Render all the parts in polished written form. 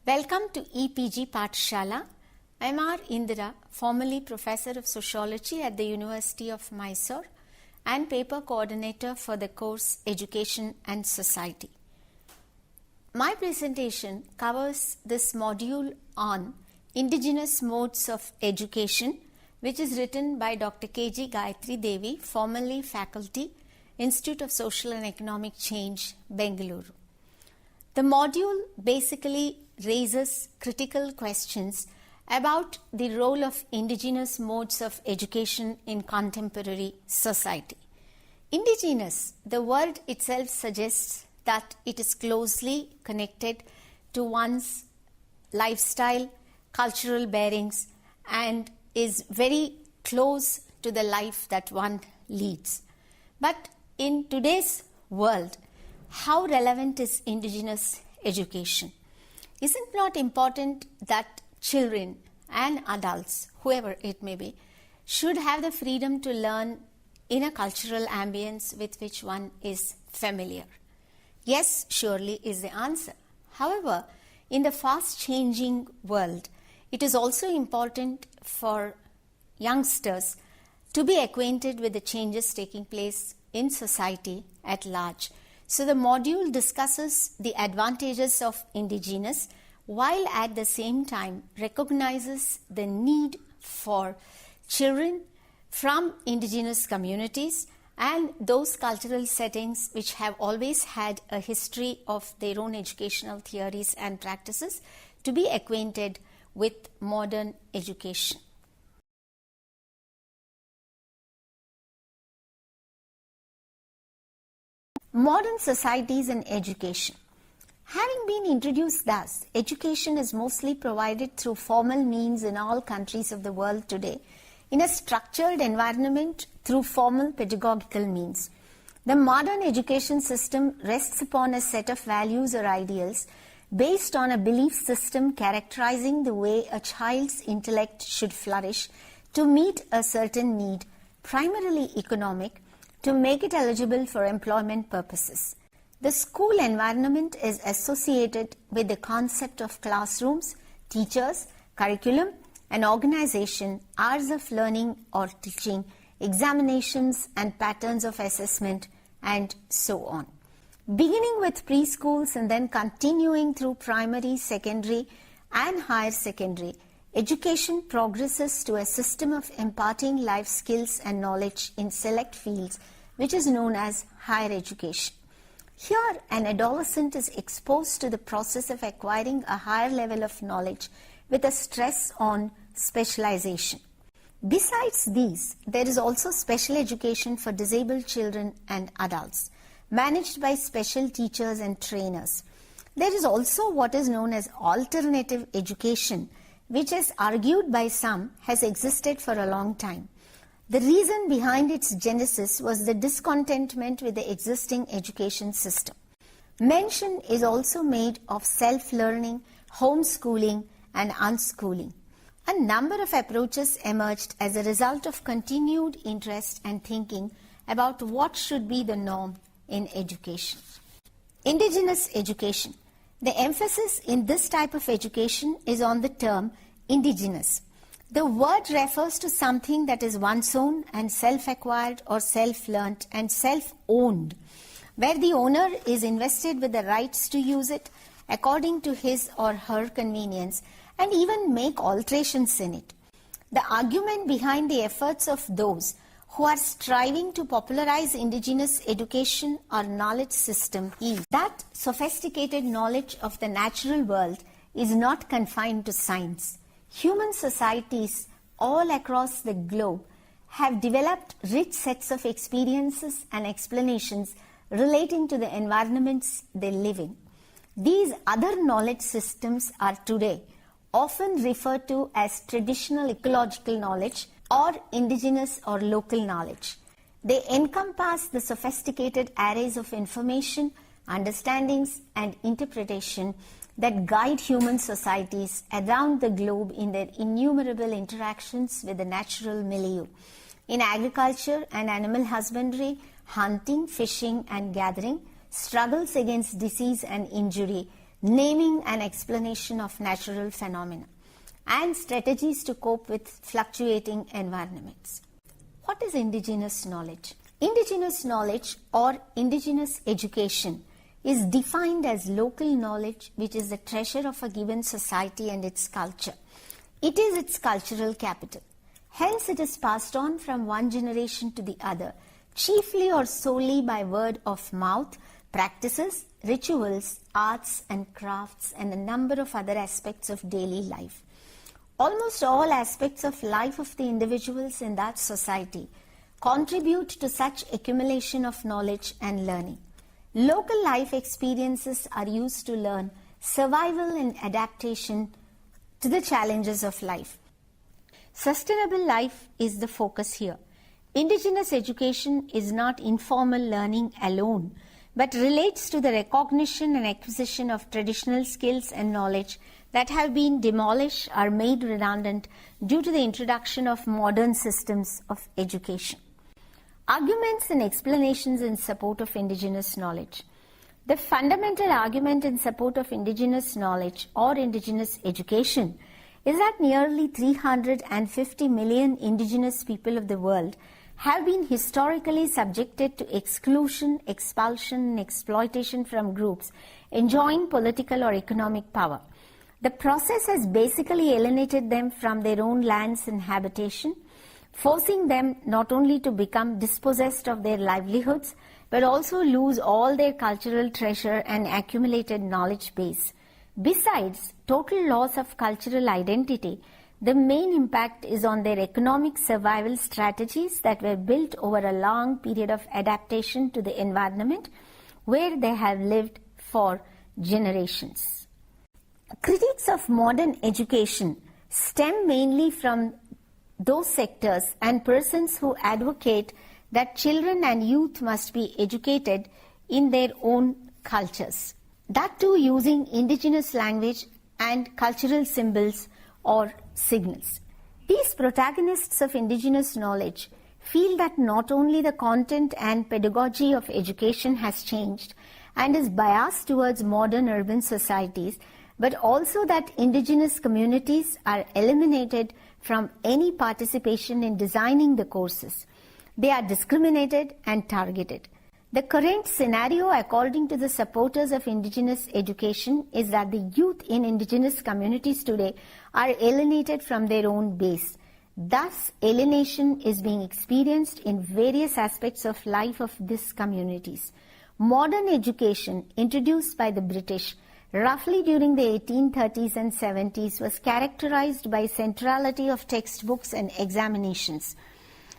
Welcome to EPG Pathshala. I am R. Indira, formerly Professor of Sociology at the University of Mysore and Paper Coordinator for the course Education and Society. My presentation covers this module on Indigenous Modes of Education, which is written by Dr. K.G. Gayatri Devi, formerly Faculty, Institute of Social and Economic Change, Bengaluru. The module basically raises critical questions about the role of indigenous modes of education in contemporary society. Indigenous, the word itself suggests that it is closely connected to one's lifestyle, cultural bearings, and is very close to the life that one leads. But in today's world, how relevant is indigenous education? Is it not important that children and adults, whoever it may be, should have the freedom to learn in a cultural ambience with which one is familiar? Yes, surely is the answer. However, in the fast-changing world, it is also important for youngsters to be acquainted with the changes taking place in society at large. So the module discusses the advantages of indigenous while at the same time recognizes the need for children from indigenous communities and those cultural settings which have always had a history of their own educational theories and practices to be acquainted with modern education. Modern societies and education. Having been introduced thus, education is mostly provided through formal means in all countries of the world today, in a structured environment through formal pedagogical means. The modern education system rests upon a set of values or ideals based on a belief system characterizing the way a child's intellect should flourish to meet a certain need, primarily economic, to make it eligible for employment purposes. The school environment is associated with the concept of classrooms, teachers, curriculum, and organization, hours of learning or teaching, examinations and patterns of assessment, and so on. Beginning with preschools and then continuing through primary, secondary, and higher secondary, education progresses to a system of imparting life skills and knowledge in select fields, which is known as higher education. Here, an adolescent is exposed to the process of acquiring a higher level of knowledge with a stress on specialization. Besides these, there is also special education for disabled children and adults, managed by special teachers and trainers. There is also what is known as alternative education, which, as argued by some, has existed for a long time. The reason behind its genesis was the discontentment with the existing education system. Mention is also made of self-learning, homeschooling, and unschooling. A number of approaches emerged as a result of continued interest and thinking about what should be the norm in education. Indigenous education. The emphasis in this type of education is on the term indigenous. The word refers to something that is one's own and self-acquired or self-learnt and self-owned, where the owner is invested with the rights to use it according to his or her convenience and even make alterations in it. The argument behind the efforts of those who are striving to popularize indigenous education or knowledge system is that sophisticated knowledge of the natural world is not confined to science. Human societies all across the globe have developed rich sets of experiences and explanations relating to the environments they live in. These other knowledge systems are today often referred to as traditional ecological knowledge or indigenous or local knowledge. They encompass the sophisticated arrays of information, understandings, and interpretation that guide human societies around the globe in their innumerable interactions with the natural milieu. In agriculture and animal husbandry, hunting, fishing, and gathering, struggles against disease and injury, naming and explanation of natural phenomena, and strategies to cope with fluctuating environments. What is indigenous knowledge? Indigenous knowledge or indigenous education is defined as local knowledge which is the treasure of a given society and its culture. It is its cultural capital. Hence, it is passed on from one generation to the other, chiefly or solely by word of mouth, practices, rituals, arts and crafts, and a number of other aspects of daily life. Almost all aspects of life of the individuals in that society contribute to such accumulation of knowledge and learning. Local life experiences are used to learn survival and adaptation to the challenges of life. Sustainable life is the focus here. Indigenous education is not informal learning alone, but relates to the recognition and acquisition of traditional skills and knowledge that have been demolished or made redundant due to the introduction of modern systems of education. Arguments and explanations in support of indigenous knowledge. The fundamental argument in support of indigenous knowledge or indigenous education is that nearly 350 million indigenous people of the world have been historically subjected to exclusion, expulsion, and exploitation from groups enjoying political or economic power. The process has basically alienated them from their own lands and habitation, forcing them not only to become dispossessed of their livelihoods, but also lose all their cultural treasure and accumulated knowledge base. Besides total loss of cultural identity, the main impact is on their economic survival strategies that were built over a long period of adaptation to the environment where they have lived for generations. Critiques of modern education stem mainly from those sectors and persons who advocate that children and youth must be educated in their own cultures, that too using indigenous language and cultural symbols or signals. These protagonists of indigenous knowledge feel that not only the content and pedagogy of education has changed and is biased towards modern urban societies, but also that indigenous communities are eliminated from any participation in designing the courses. They are discriminated and targeted. The current scenario, according to the supporters of indigenous education, is that the youth in indigenous communities today are alienated from their own base. Thus, alienation is being experienced in various aspects of life of these communities. Modern education, introduced by the British roughly during the 1830s and 70s, was characterized by centrality of textbooks and examinations.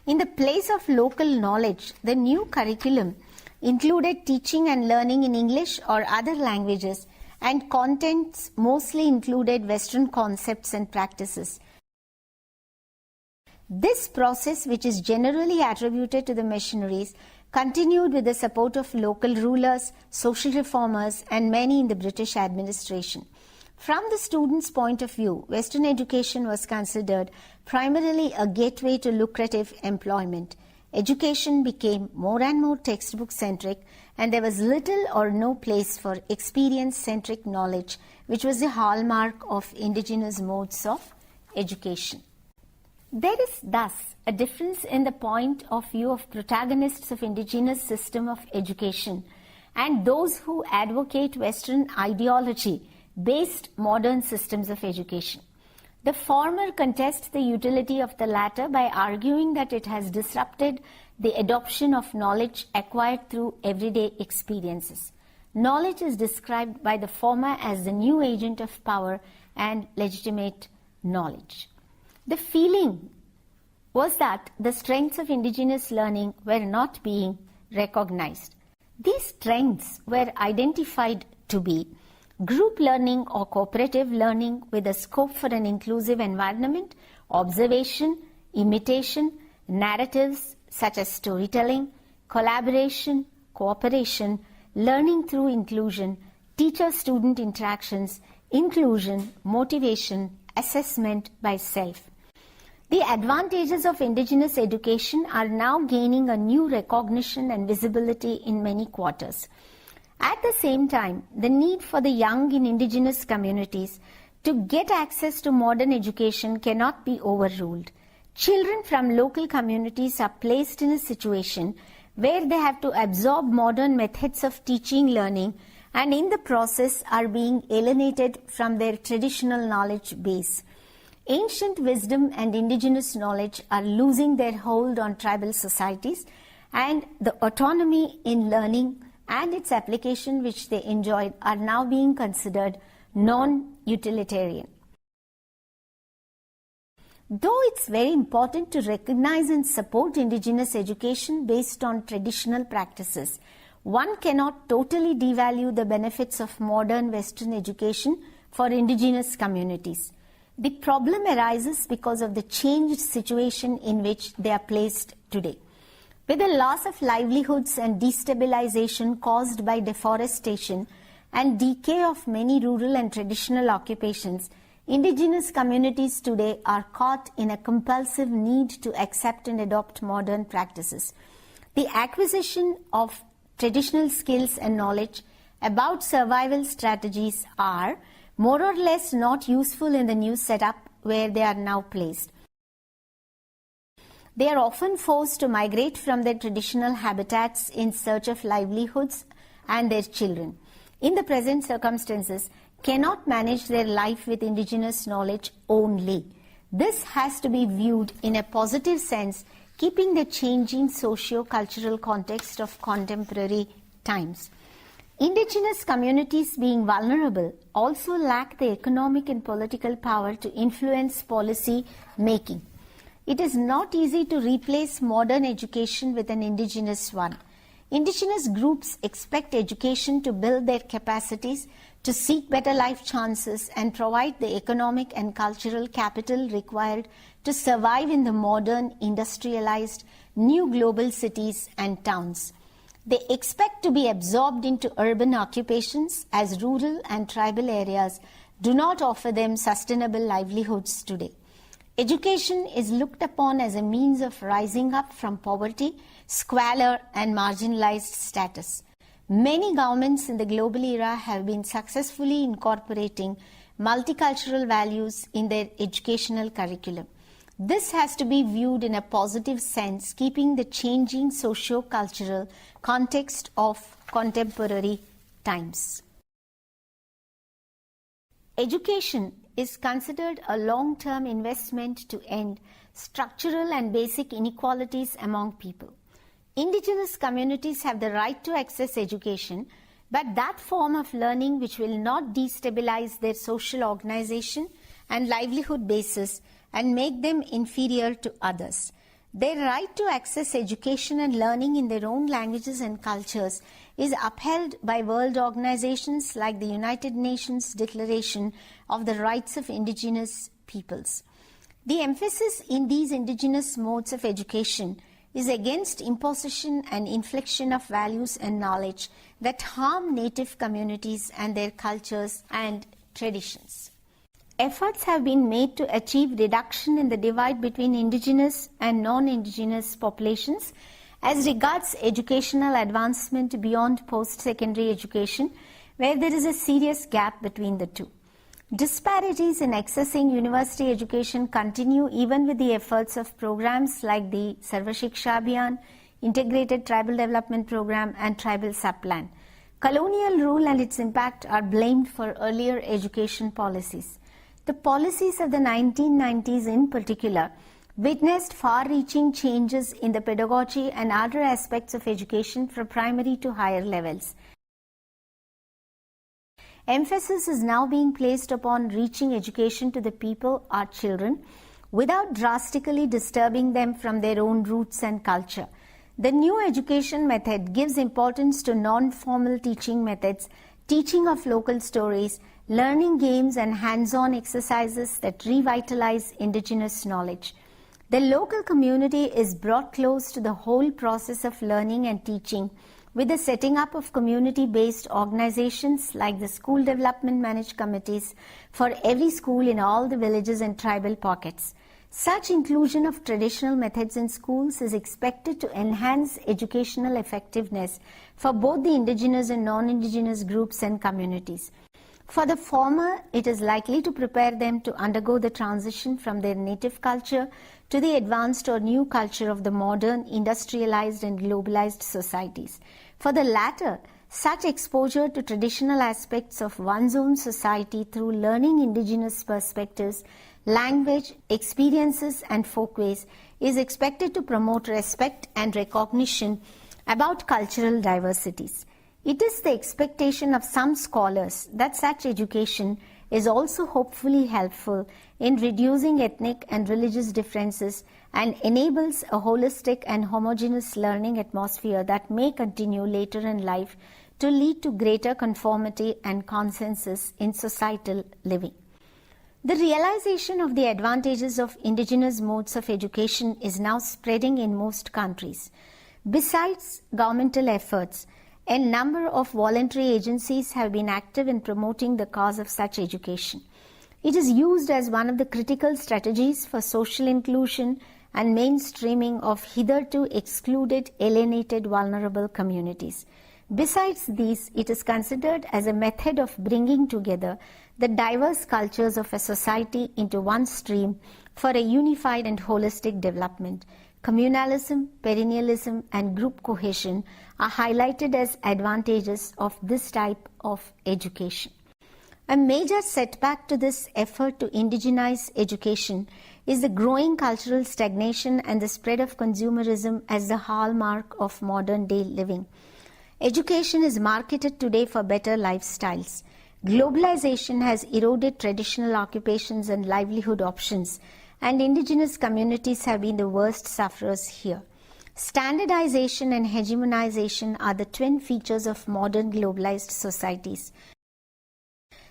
In the place of local knowledge, the new curriculum included teaching and learning in English or other languages, and contents mostly included Western concepts and practices. This process, which is generally attributed to the missionaries, continued with the support of local rulers, social reformers, and many in the British administration. From the student's point of view, Western education was considered primarily a gateway to lucrative employment. Education became more and more textbook-centric, and there was little or no place for experience-centric knowledge, which was the hallmark of indigenous modes of education. There is thus a difference in the point of view of protagonists of indigenous system of education and those who advocate Western ideology-based modern systems of education. The former contest the utility of the latter by arguing that it has disrupted the adoption of knowledge acquired through everyday experiences. Knowledge is described by the former as the new agent of power and legitimate knowledge. The feeling was that the strengths of indigenous learning were not being recognized. These strengths were identified to be group learning or cooperative learning with a scope for an inclusive environment, observation, imitation, narratives such as storytelling, collaboration, cooperation, learning through inclusion, teacher-student interactions, inclusion, motivation, assessment by self. The advantages of indigenous education are now gaining a new recognition and visibility in many quarters. At the same time, the need for the young in indigenous communities to get access to modern education cannot be overruled. Children from local communities are placed in a situation where they have to absorb modern methods of teaching, learning, and in the process are being alienated from their traditional knowledge base. Ancient wisdom and indigenous knowledge are losing their hold on tribal societies, and the autonomy in learning and its application which they enjoyed are now being considered non-utilitarian. Though it's very important to recognize and support indigenous education based on traditional practices, one cannot totally devalue the benefits of modern Western education for indigenous communities. The problem arises because of the changed situation in which they are placed today. With the loss of livelihoods and destabilization caused by deforestation and decay of many rural and traditional occupations, indigenous communities today are caught in a compulsive need to accept and adopt modern practices. The acquisition of traditional skills and knowledge about survival strategies are more or less not useful in the new setup where they are now placed. They are often forced to migrate from their traditional habitats in search of livelihoods, and their children, in the present circumstances, cannot manage their life with indigenous knowledge only. This has to be viewed in a positive sense, keeping the changing socio-cultural context of contemporary times. Indigenous communities, being vulnerable, also lack the economic and political power to influence policy making. It is not easy to replace modern education with an indigenous one. Indigenous groups expect education to build their capacities, to seek better life chances, and provide the economic and cultural capital required to survive in the modern, industrialized, new global cities and towns. They expect to be absorbed into urban occupations as rural and tribal areas do not offer them sustainable livelihoods today. Education is looked upon as a means of rising up from poverty, squalor, and marginalized status. Many governments in the global era have been successfully incorporating multicultural values in their educational curriculum. This has to be viewed in a positive sense, keeping the changing socio-cultural context of contemporary times. Education is considered a long-term investment to end structural and basic inequalities among people. Indigenous communities have the right to access education, but that form of learning which will not destabilize their social organization and livelihood basis and make them inferior to others. Their right to access education and learning in their own languages and cultures is upheld by world organizations like the United Nations Declaration of the Rights of Indigenous Peoples. The emphasis in these indigenous modes of education is against imposition and infliction of values and knowledge that harm native communities and their cultures and traditions. Efforts have been made to achieve reduction in the divide between indigenous and non-indigenous populations as regards educational advancement beyond post-secondary education, where there is a serious gap between the two. Disparities in accessing university education continue even with the efforts of programs like the Sarva Shiksha Abhiyan, Integrated Tribal Development Program, and Tribal Subplan. Colonial rule and its impact are blamed for earlier education policies. The policies of the 1990s in particular witnessed far-reaching changes in the pedagogy and other aspects of education from primary to higher levels. Emphasis is now being placed upon reaching education to the people, our children, without drastically disturbing them from their own roots and culture. The new education method gives importance to non-formal teaching methods, teaching of local stories, learning games and hands-on exercises that revitalize indigenous knowledge. The local community is brought close to the whole process of learning and teaching with the setting up of community-based organizations like the School Development Managed Committees for every school in all the villages and tribal pockets. Such inclusion of traditional methods in schools is expected to enhance educational effectiveness for both the indigenous and non-indigenous groups and communities. For the former, it is likely to prepare them to undergo the transition from their native culture to the advanced or new culture of the modern, industrialized and globalized societies. For the latter, such exposure to traditional aspects of one's own society through learning indigenous perspectives, language, experiences and folkways is expected to promote respect and recognition about cultural diversities. It is the expectation of some scholars that such education is also hopefully helpful in reducing ethnic and religious differences and enables a holistic and homogeneous learning atmosphere that may continue later in life to lead to greater conformity and consensus in societal living. The realization of the advantages of indigenous modes of education is now spreading in most countries. Besides governmental efforts, a number of voluntary agencies have been active in promoting the cause of such education. It is used as one of the critical strategies for social inclusion and mainstreaming of hitherto excluded, alienated, vulnerable communities. Besides these, it is considered as a method of bringing together the diverse cultures of a society into one stream for a unified and holistic development. Communalism, perennialism, and group cohesion are highlighted as advantages of this type of education. A major setback to this effort to indigenize education is the growing cultural stagnation and the spread of consumerism as the hallmark of modern-day living. Education is marketed today for better lifestyles. Globalization has eroded traditional occupations and livelihood options, and indigenous communities have been the worst sufferers here. Standardization and hegemonization are the twin features of modern globalized societies.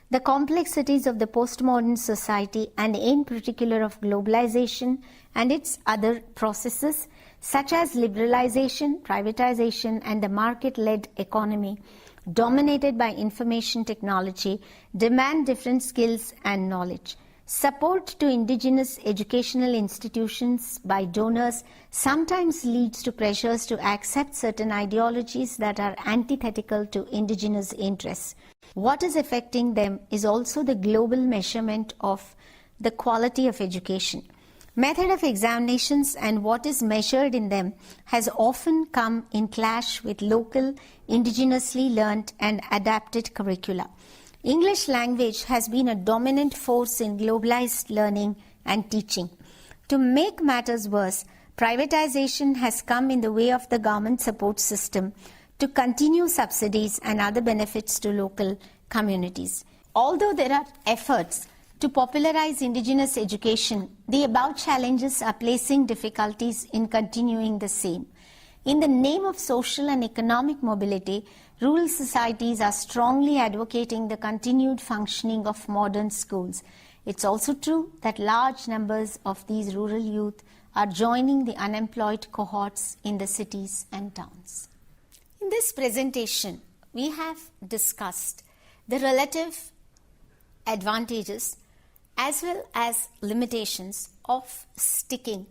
The complexities of the postmodern society, and in particular of globalization and its other processes, such as liberalization, privatization, and the market-led economy, dominated by information technology, demand different skills and knowledge. Support to indigenous educational institutions by donors sometimes leads to pressures to accept certain ideologies that are antithetical to indigenous interests. What is affecting them is also the global measurement of the quality of education. Method of examinations and what is measured in them has often come in clash with local, indigenously learnt and adapted curricula. English language has been a dominant force in globalized learning and teaching. To make matters worse, privatization has come in the way of the government support system to continue subsidies and other benefits to local communities. Although there are efforts to popularize indigenous education, the above challenges are placing difficulties in continuing the same. In the name of social and economic mobility, rural societies are strongly advocating the continued functioning of modern schools. It's also true that large numbers of these rural youth are joining the unemployed cohorts in the cities and towns. In this presentation, we have discussed the relative advantages as well as limitations of sticking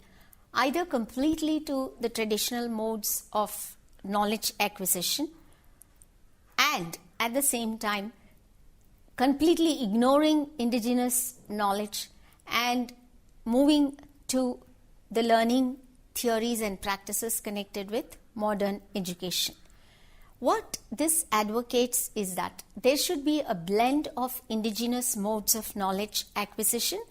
either completely to the traditional modes of knowledge acquisition and at the same time completely ignoring indigenous knowledge and moving to the learning theories and practices connected with modern education. What this advocates is that there should be a blend of indigenous modes of knowledge acquisition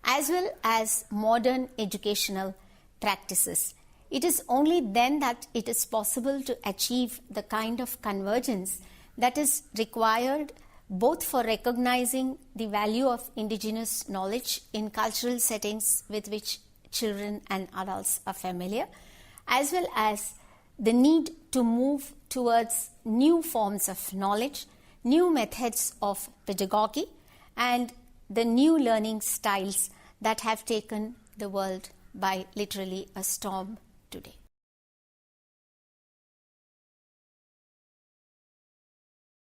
as well as modern educational practices. It is only then that it is possible to achieve the kind of convergence that is required both for recognizing the value of indigenous knowledge in cultural settings with which children and adults are familiar, as well as the need to move towards new forms of knowledge, new methods of pedagogy, and the new learning styles that have taken the world by literally a storm today.